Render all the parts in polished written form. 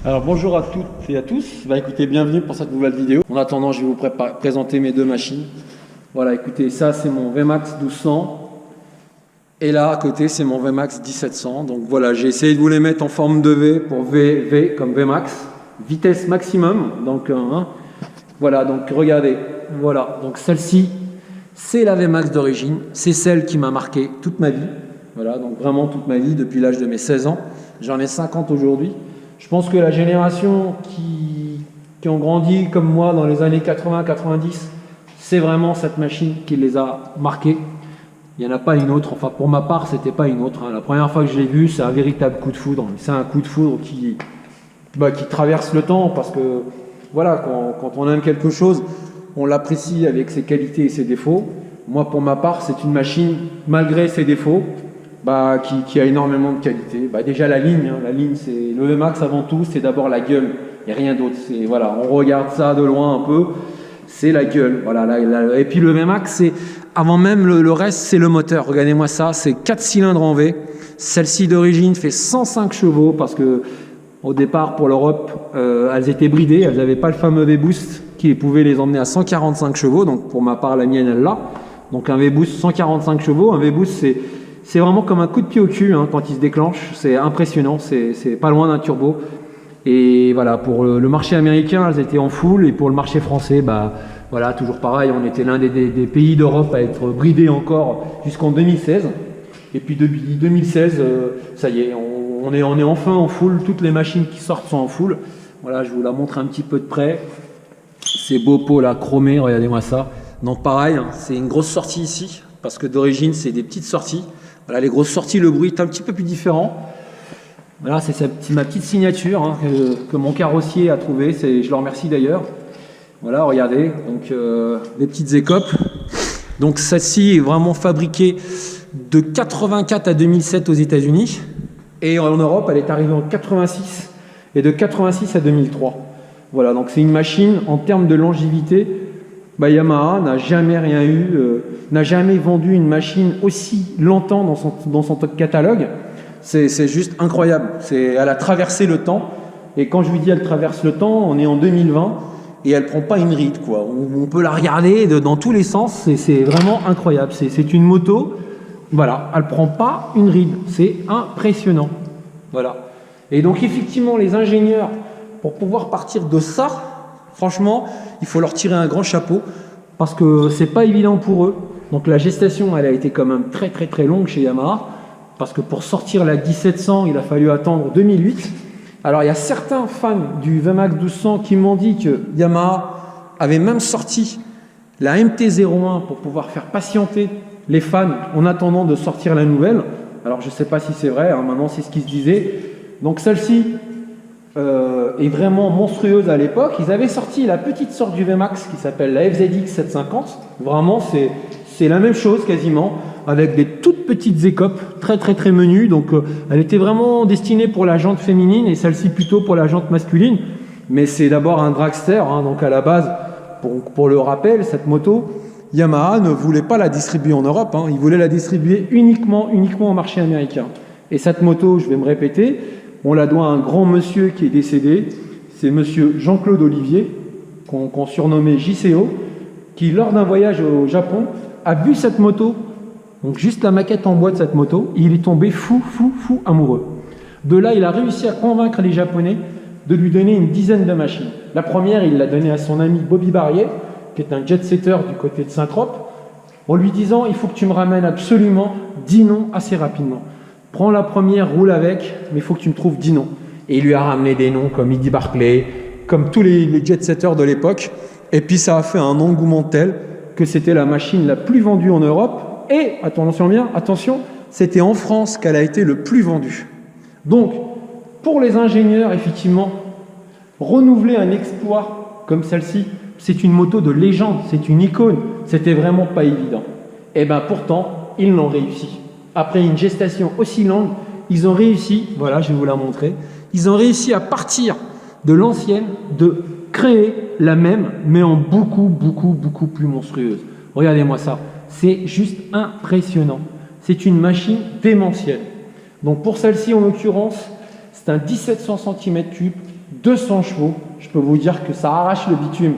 Alors bonjour à toutes et à tous. Écoutez, bienvenue pour cette nouvelle vidéo. En attendant, je vais vous présenter mes deux machines. Voilà, écoutez, ça c'est mon VMAX 1200 et là à côté c'est mon VMAX 1700. Donc voilà, j'ai essayé de vous les mettre en forme de V pour V comme VMAX, vitesse maximum. Donc voilà, donc regardez, voilà, donc celle-ci c'est la VMAX d'origine, c'est celle qui m'a marqué toute ma vie. Voilà, donc vraiment toute ma vie depuis l'âge de mes 16 ans. J'en ai 50 aujourd'hui. Je pense que la génération qui ont grandi comme moi dans les années 80-90, c'est vraiment cette machine qui les a marqués. Il n'y en a pas une autre. Enfin, pour ma part, c'était pas une autre. La première fois que je l'ai vue, c'est un véritable coup de foudre. C'est un coup de foudre qui traverse le temps parce que voilà, quand on aime quelque chose, on l'apprécie avec ses qualités et ses défauts. Moi, pour ma part, c'est une machine, malgré ses défauts, qui a énormément de qualité. Déjà la ligne, c'est le VMAX avant tout, c'est d'abord la gueule, il n'y a rien d'autre. Voilà, on regarde ça de loin un peu, c'est la gueule. Voilà, et puis le VMAX, c'est avant même le reste, c'est le moteur. Regardez-moi ça, c'est 4 cylindres en V. Celle-ci d'origine fait 105 chevaux parce que au départ pour l'Europe, elles étaient bridées, elles n'avaient pas le fameux V-Boost qui pouvait les emmener à 145 chevaux. Donc pour ma part, la mienne elle l'a. Donc un V-Boost 145 chevaux, un V-Boost c'est vraiment comme un coup de pied au cul quand il se déclenche, c'est impressionnant, c'est pas loin d'un turbo. Et voilà, pour le marché américain, elles étaient en full, et pour le marché français, voilà, toujours pareil, on était l'un des pays d'Europe à être bridé encore jusqu'en 2016. Et puis depuis 2016, ça y est, on est enfin en full, toutes les machines qui sortent sont en full. Voilà, je vous la montre un petit peu de près. Ces beaux pots là, chromés, regardez-moi ça. Donc pareil, c'est une grosse sortie ici, parce que d'origine, c'est des petites sorties. Voilà, les grosses sorties, le bruit est un petit peu plus différent. Voilà, c'est ma petite signature que mon carrossier a trouvé. Je le remercie d'ailleurs. Voilà, regardez, donc des petites écopes. Donc celle-ci est vraiment fabriquée de 84 à 2007 aux États-Unis. Et en Europe, elle est arrivée en 86 et de 86 à 2003. Voilà, donc c'est une machine en termes de longévité. Yamaha n'a jamais rien eu, n'a jamais vendu une machine aussi longtemps dans son catalogue. C'est juste incroyable. Elle a traversé le temps. Et quand je vous dis elle traverse le temps, on est en 2020 et elle prend pas une ride, quoi. On peut la regarder dans tous les sens. C'est vraiment incroyable. C'est une moto. Voilà, elle prend pas une ride. C'est impressionnant. Voilà. Et donc effectivement, les ingénieurs, pour pouvoir partir de ça, franchement, il faut leur tirer un grand chapeau parce que c'est pas évident pour eux. Donc la gestation, elle a été quand même très très très longue chez Yamaha parce que pour sortir la 1700, il a fallu attendre 2008. Alors il y a certains fans du VMAX 1200 qui m'ont dit que Yamaha avait même sorti la MT-01 pour pouvoir faire patienter les fans en attendant de sortir la nouvelle. Alors je ne sais pas si c'est vrai, maintenant c'est ce qui se disait. Donc celle-ci est vraiment monstrueuse à l'époque. Ils avaient sorti la petite sorte du VMAX qui s'appelle la FZX 750. Vraiment, c'est la même chose quasiment, avec des toutes petites écopes, très très très menues. Donc elle était vraiment destinée pour la jante féminine et celle-ci plutôt pour la jante masculine. Mais c'est d'abord un dragster, donc à la base, pour le rappel, cette moto, Yamaha ne voulait pas la distribuer en Europe. Ils voulaient la distribuer uniquement au marché américain. Et cette moto, je vais me répéter, on la doit à un grand monsieur qui est décédé, c'est monsieur Jean-Claude Olivier, qu'on surnommait JCO, qui lors d'un voyage au Japon a vu cette moto, donc juste la maquette en bois de cette moto, et il est tombé fou amoureux. De là, il a réussi à convaincre les Japonais de lui donner une dizaine de machines. La première, il l'a donnée à son ami Bobby Barrier, qui est un jet-setter du côté de Saint-Trope, en lui disant « il faut que tu me ramènes absolument 10 noms assez rapidement ». Prends la première, roule avec, mais il faut que tu me trouves 10 noms. Et il lui a ramené des noms comme Eddie Barclay, comme tous les jet-setters de l'époque. Et puis ça a fait un engouement tel que c'était la machine la plus vendue en Europe. Et, attention, c'était en France qu'elle a été le plus vendue. Donc, pour les ingénieurs, effectivement, renouveler un exploit comme celle-ci, c'est une moto de légende, c'est une icône. C'était vraiment pas évident. Et bien pourtant, ils l'ont réussi. Après une gestation aussi longue, ils ont réussi, voilà, je vais vous la montrer, ils ont réussi à partir de l'ancienne, de créer la même, mais en beaucoup plus monstrueuse. Regardez-moi ça, c'est juste impressionnant. C'est une machine démentielle. Donc pour celle-ci, en l'occurrence, c'est un 1700 cm3 200 chevaux. Je peux vous dire que ça arrache le bitume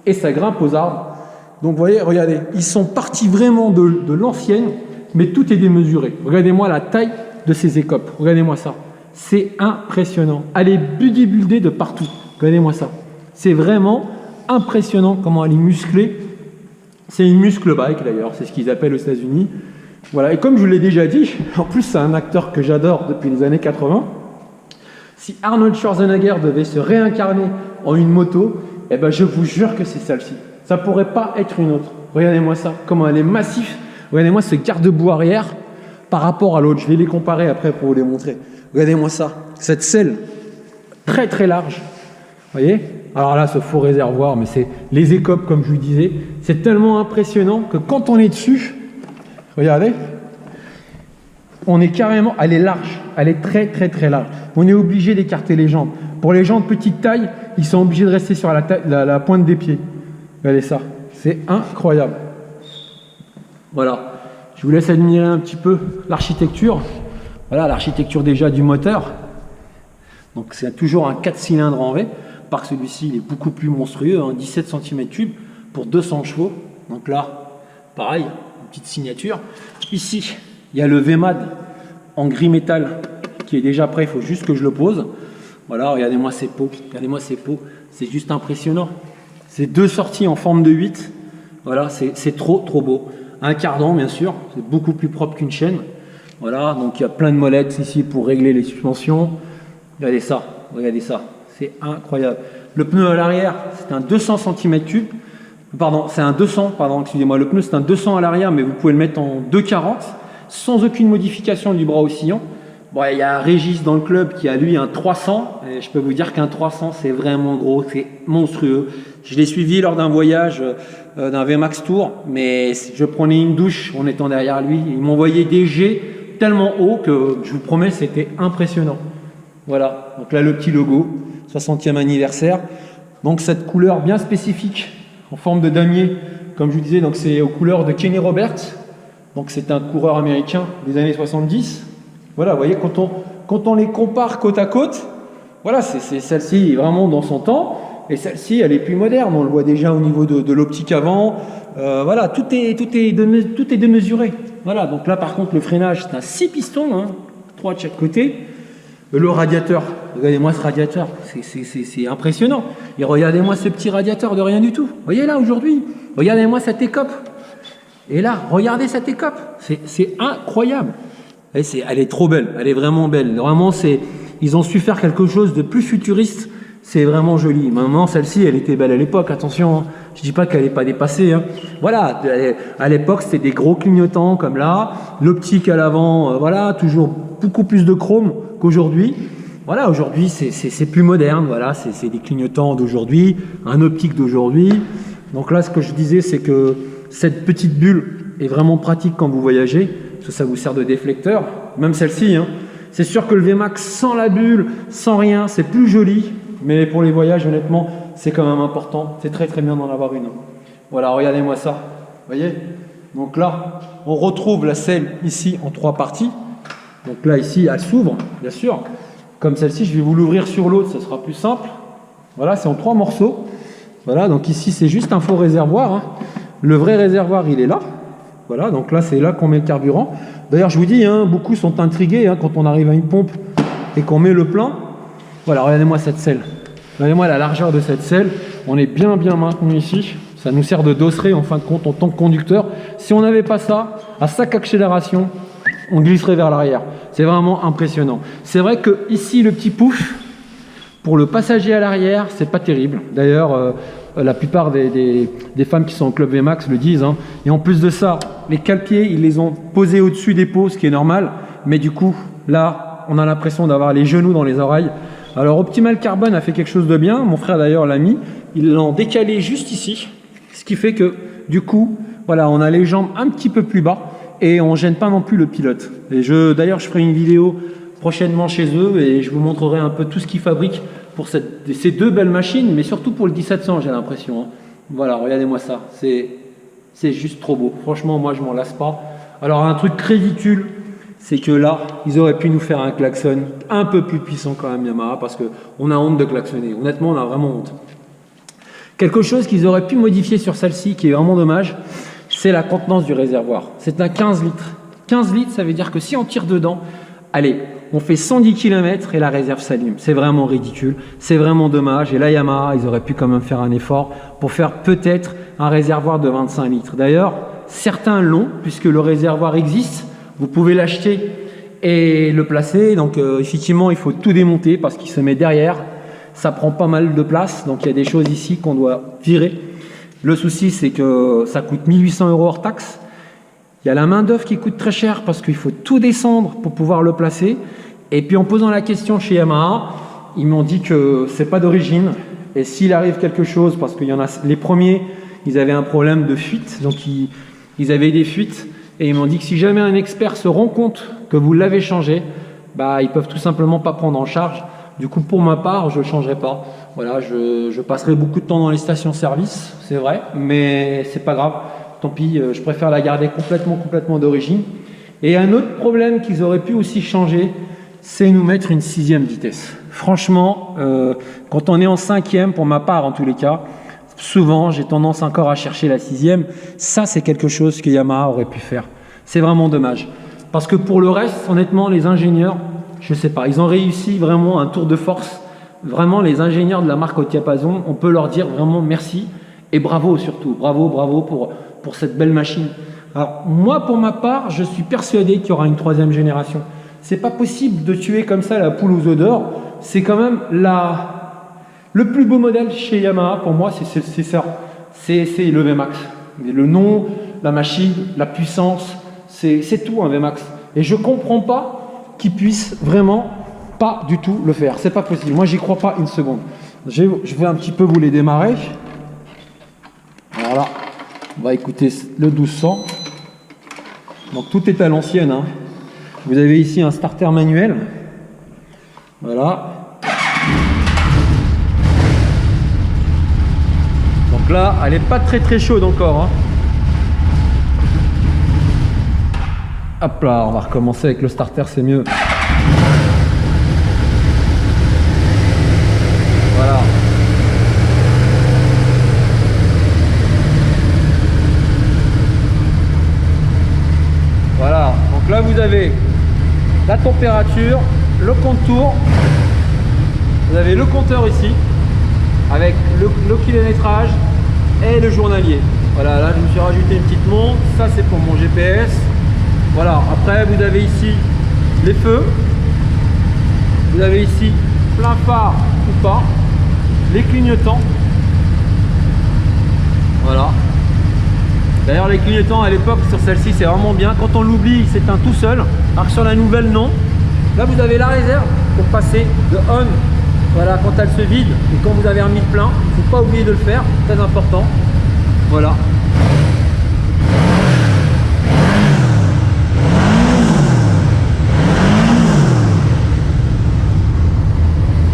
et ça grimpe aux arbres. Donc vous voyez, regardez, ils sont partis vraiment de l'ancienne, mais tout est démesuré. Regardez-moi la taille de ces écopes. Regardez-moi ça. C'est impressionnant. Elle est bodybuildée de partout. Regardez-moi ça. C'est vraiment impressionnant comment elle est musclée. C'est une muscle bike d'ailleurs, c'est ce qu'ils appellent aux États-Unis. Voilà, et comme je vous l'ai déjà dit, en plus c'est un acteur que j'adore depuis les années 80. Si Arnold Schwarzenegger devait se réincarner en une moto, eh ben je vous jure que c'est celle-ci. Ça ne pourrait pas être une autre. Regardez-moi ça, comment elle est massive. Regardez-moi ce garde-boue arrière par rapport à l'autre. Je vais les comparer après pour vous les montrer. Regardez-moi ça, cette selle très très large. Vous voyez? Alors là, ce faux réservoir, mais c'est les écopes, comme je vous disais. C'est tellement impressionnant que quand on est dessus, regardez, on est carrément, elle est large, elle est très très très large. On est obligé d'écarter les jambes. Pour les gens de petite taille, ils sont obligés de rester sur la pointe des pieds. Regardez ça, c'est incroyable. Voilà, je vous laisse admirer un petit peu l'architecture. Voilà l'architecture déjà du moteur. Donc c'est toujours un 4 cylindres en V. Par celui-ci, il est beaucoup plus monstrueux, hein, 17 cm3 pour 200 chevaux. Donc là, pareil, une petite signature. Ici, il y a le VMAD en gris métal qui est déjà prêt, il faut juste que je le pose. Voilà, regardez-moi ces pots, c'est juste impressionnant. C'est deux sorties en forme de 8. Voilà, c'est trop beau. Un cardan, bien sûr, c'est beaucoup plus propre qu'une chaîne. Voilà, donc il y a plein de molettes ici pour régler les suspensions. Regardez ça. C'est incroyable. Le pneu à l'arrière, c'est un 200 cm3. Pardon, c'est un 200, excusez-moi. Le pneu, c'est un 200 à l'arrière, mais vous pouvez le mettre en 240 sans aucune modification du bras oscillant. Bon, il y a Régis dans le club qui a lui un 300. Et je peux vous dire qu'un 300, c'est vraiment gros, c'est monstrueux. Je l'ai suivi lors d'un voyage d'un VMAX Tour, mais je prenais une douche en étant derrière lui. Il m'envoyait des jets tellement haut que je vous promets, c'était impressionnant. Voilà, donc là le petit logo, 60e anniversaire. Donc cette couleur bien spécifique en forme de damier, comme je vous disais, donc c'est aux couleurs de Kenny Roberts. Donc c'est un coureur américain des années 70. Voilà, vous voyez, quand on les compare côte à côte, voilà, c'est celle-ci vraiment dans son temps, et celle-ci elle est plus moderne. On le voit déjà au niveau de l'optique avant. Voilà, tout est démesuré. Voilà, donc là par contre le freinage c'est un 6 pistons, hein, 3 de chaque côté. Le radiateur, regardez-moi ce radiateur, c'est impressionnant. Et regardez-moi ce petit radiateur de rien du tout. Vous voyez là aujourd'hui, regardez-moi cette écope. Et là, regardez cette écope, c'est incroyable. Et elle est trop belle, elle est vraiment belle. Vraiment, ils ont su faire quelque chose de plus futuriste. C'est vraiment joli. Maintenant, celle-ci, elle était belle à l'époque. Attention, hein. Je ne dis pas qu'elle n'est pas dépassée. Hein. Voilà, à l'époque, c'était des gros clignotants comme là. L'optique à l'avant, voilà, toujours beaucoup plus de chrome qu'aujourd'hui. Voilà, aujourd'hui, c'est plus moderne. Voilà, c'est des clignotants d'aujourd'hui, un optique d'aujourd'hui. Donc là, ce que je disais, c'est que cette petite bulle est vraiment pratique quand vous voyagez, parce que ça vous sert de déflecteur. Même celle-ci, hein. C'est sûr que le VMAX sans la bulle, sans rien, c'est plus joli. Mais pour les voyages, honnêtement, c'est quand même important. C'est très très bien d'en avoir une. Voilà, regardez-moi ça. Vous voyez? Donc là, on retrouve la selle ici en 3 parties. Donc là, ici, elle s'ouvre, bien sûr. Comme celle-ci, je vais vous l'ouvrir sur l'autre, ça sera plus simple. Voilà, c'est en 3 morceaux. Voilà, donc ici, c'est juste un faux réservoir. Hein. Le vrai réservoir, il est là. Voilà, donc là, c'est là qu'on met le carburant. D'ailleurs, je vous dis, hein, beaucoup sont intrigués hein, quand on arrive à une pompe et qu'on met le plein. Voilà, regardez-moi cette selle. Regardez-moi la largeur de cette selle. On est bien maintenu ici. Ça nous sert de dosseret en fin de compte en tant que conducteur. Si on n'avait pas ça, à chaque accélération, on glisserait vers l'arrière. C'est vraiment impressionnant. C'est vrai que ici, le petit pouf, pour le passager à l'arrière, c'est pas terrible. D'ailleurs, la plupart des femmes qui sont au club VMAX le disent. Hein. Et en plus de ça, les cale-pieds, ils les ont posés au-dessus des pots, ce qui est normal. Mais du coup, là, on a l'impression d'avoir les genoux dans les oreilles. Alors Optimal Carbone a fait quelque chose de bien, mon frère d'ailleurs l'a mis, ils l'ont décalé juste ici, ce qui fait que du coup, voilà, on a les jambes un petit peu plus bas et on gêne pas non plus le pilote. Et d'ailleurs je ferai une vidéo prochainement chez eux et je vous montrerai un peu tout ce qu'ils fabriquent pour ces deux belles machines, mais surtout pour le 1700 j'ai l'impression. Hein. Voilà, regardez-moi ça, c'est juste trop beau. Franchement moi je m'en lasse pas. Alors un truc ridicule, c'est que là, ils auraient pu nous faire un klaxon un peu plus puissant quand même, Yamaha, parce qu'on a honte de klaxonner. Honnêtement, on a vraiment honte. Quelque chose qu'ils auraient pu modifier sur celle-ci, qui est vraiment dommage, c'est la contenance du réservoir. C'est un 15 litres. 15 litres, ça veut dire que si on tire dedans, allez, on fait 110 km et la réserve s'allume. C'est vraiment ridicule, c'est vraiment dommage. Et là, Yamaha, ils auraient pu quand même faire un effort pour faire peut-être un réservoir de 25 litres. D'ailleurs, certains l'ont, puisque le réservoir existe. Vous pouvez l'acheter et le placer. Donc, effectivement, il faut tout démonter parce qu'il se met derrière. Ça prend pas mal de place. Donc, il y a des choses ici qu'on doit virer. Le souci, c'est que ça coûte 1 800 € hors taxe. Il y a la main d'œuvre qui coûte très cher parce qu'il faut tout descendre pour pouvoir le placer. Et puis en posant la question chez Yamaha, ils m'ont dit que c'est pas d'origine. Et s'il arrive quelque chose, parce qu'il y en a les premiers, ils avaient un problème de fuite, donc ils avaient des fuites. Et ils m'ont dit que si jamais un expert se rend compte que vous l'avez changé, bah ils peuvent tout simplement pas prendre en charge. Du coup, pour ma part, je ne changerai pas. Voilà, je passerai beaucoup de temps dans les stations-service, c'est vrai, mais c'est pas grave. Tant pis, je préfère la garder complètement d'origine. Et un autre problème qu'ils auraient pu aussi changer, c'est nous mettre une 6e vitesse. Franchement, quand on est en 5e, pour ma part en tous les cas, souvent j'ai tendance encore à chercher la 6e. Ça, c'est quelque chose que Yamaha aurait pu faire. C'est vraiment dommage. Parce que pour le reste, honnêtement, les ingénieurs, je sais pas, ils ont réussi vraiment un tour de force. Vraiment, les ingénieurs de la marque au diapason, on peut leur dire vraiment merci et bravo surtout. Bravo pour cette belle machine. Alors moi, pour ma part, je suis persuadé qu'il y aura une 3e génération. C'est pas possible de tuer comme ça la poule aux œufs d'or. C'est quand même le plus beau modèle chez Yamaha. Pour moi, c'est ça. C'est le VMAX. Le nom, la machine, la puissance, c'est tout un VMAX. Et je comprends pas qu'ils puissent vraiment pas du tout le faire. C'est pas possible. Moi, j'y crois pas une seconde. Je vais un petit peu vous les démarrer. Voilà. On va écouter le 1200. Donc tout est à l'ancienne. Hein. Vous avez ici un starter manuel. Voilà. Donc là, elle n'est pas très chaude encore. Hein. Hop là, on va recommencer avec le starter, c'est mieux. Voilà. Voilà, donc là vous avez la température, le contour, vous avez le compteur ici, avec le kilométrage et le journalier. Voilà, là je me suis rajouté une petite montre, ça c'est pour mon GPS. Voilà, après vous avez ici les feux, vous avez ici plein phare ou pas, les clignotants. Voilà. D'ailleurs les clignotants à l'époque sur celle-ci c'est vraiment bien. Quand on l'oublie, il s'éteint tout seul. Alors que sur la nouvelle, non. Là vous avez la réserve pour passer de on. Voilà, quand elle se vide et quand vous avez remis le plein, il ne faut pas oublier de le faire, très important. Voilà.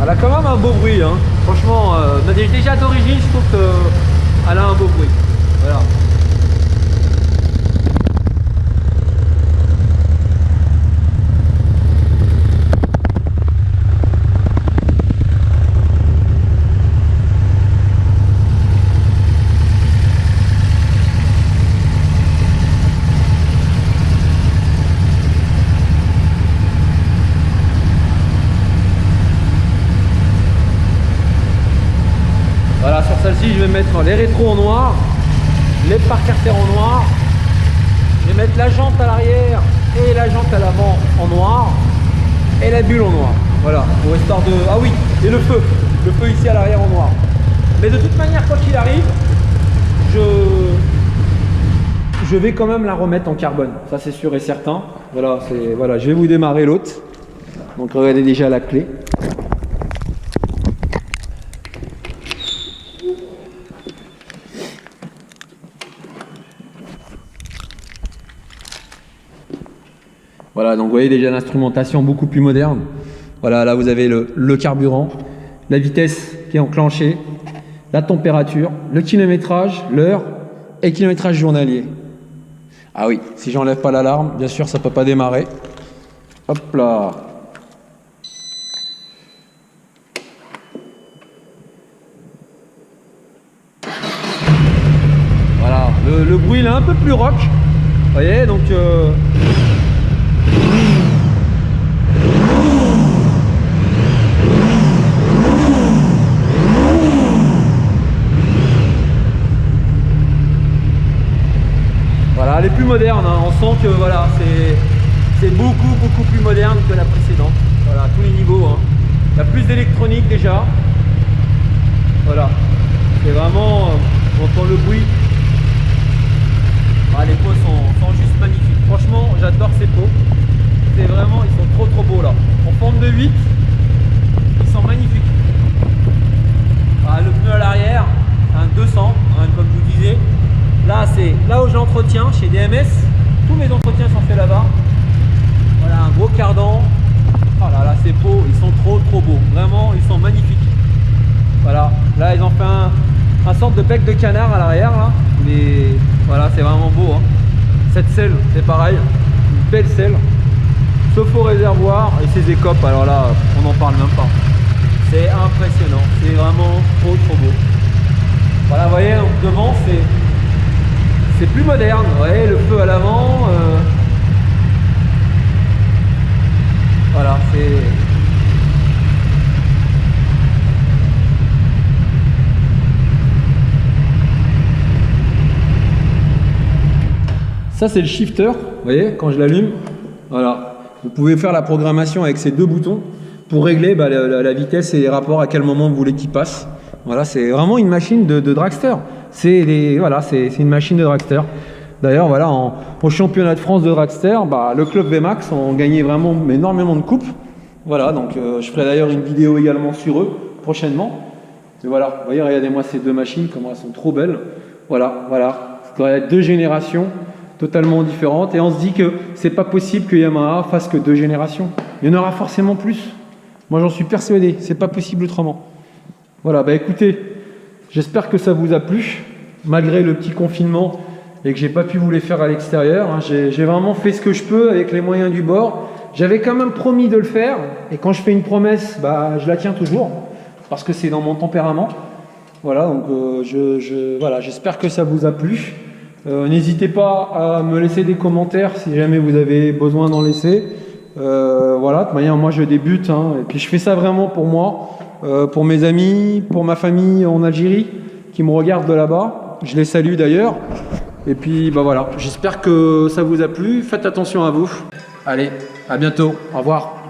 Elle a quand même un beau bruit, hein. Franchement, déjà d'origine, je trouve qu'elle a un beau bruit. Voilà. Voilà, sur celle-ci, je vais mettre les rétros en noir, les pare-carters en noir. Je vais mettre la jante à l'arrière et la jante à l'avant en noir et la bulle en noir. Voilà, pour histoire de... Ah oui, et le feu ici à l'arrière en noir. Mais de toute manière, quoi qu'il arrive, je vais quand même la remettre en carbone. Ça, c'est sûr et certain. Voilà, je vais vous démarrer l'autre. Donc, regardez déjà la clé. Voilà, donc vous voyez déjà l'instrumentation beaucoup plus moderne. Voilà, là vous avez le carburant, la vitesse qui est enclenchée, la température, le kilométrage, l'heure et le kilométrage journalier. Ah oui, si j'enlève pas l'alarme, bien sûr ça ne peut pas démarrer. Hop là. Voilà, le bruit il est un peu plus rock. Vous voyez, donc voilà, elle est plus moderne, hein. On sent que voilà, c'est beaucoup plus moderne que la précédente. Voilà, à tous les niveaux, hein. Il y a plus d'électronique déjà. Voilà, c'est vraiment, on entend le bruit. Ah, les pots sont juste magnifiques. Franchement, j'adore ces pots. C'est vraiment, ils sont trop beaux là. En forme de 8, ils sont magnifiques. Ah, le pneu à l'arrière, un 200, hein, comme je vous disais. Là, c'est là où j'entretiens chez DMS. Tous mes entretiens sont faits là-bas. Voilà, un gros cardan. Oh là là, ces pots, ils sont trop beaux. Vraiment, ils sont magnifiques. Voilà, là, ils ont fait un sorte de bec de canard à l'arrière là. Mais voilà, c'est vraiment beau, hein. Cette selle, c'est pareil, une belle selle, sauf au réservoir et ses écopes, alors là, on n'en parle même pas. C'est impressionnant, c'est vraiment trop beau. Voilà, vous voyez, donc devant, c'est plus moderne, vous voyez, le feu à l'avant, voilà, c'est... Ça, c'est le shifter, vous voyez, quand je l'allume, voilà. Vous pouvez faire la programmation avec ces deux boutons pour régler la vitesse et les rapports, à quel moment vous voulez qu'il passe. Voilà, c'est vraiment une machine de dragster. C'est une machine de dragster. D'ailleurs, voilà, au championnat de France de dragster, le club VMAX ont gagné vraiment énormément de coupes. Voilà, donc je ferai d'ailleurs une vidéo également sur eux prochainement. Et voilà, vous voyez, regardez-moi ces deux machines, comment elles sont trop belles. Voilà. Il y a deux générations totalement différentes et on se dit que c'est pas possible que Yamaha fasse que deux générations. Il y en aura forcément plus. Moi, j'en suis persuadé. C'est pas possible autrement. Voilà, écoutez, j'espère que ça vous a plu, malgré le petit confinement et que j'ai pas pu vous les faire à l'extérieur. Hein. J'ai vraiment fait ce que je peux avec les moyens du bord. J'avais quand même promis de le faire et quand je fais une promesse, je la tiens toujours parce que c'est dans mon tempérament. Voilà, donc voilà, j'espère que ça vous a plu. N'hésitez pas à me laisser des commentaires si jamais vous avez besoin d'en laisser. Voilà, de toute manière, moi je débute, hein, et puis je fais ça vraiment pour moi, pour mes amis, pour ma famille en Algérie qui me regardent de là-bas. Je les salue d'ailleurs. Et puis voilà, j'espère que ça vous a plu. Faites attention à vous. Allez, à bientôt. Au revoir.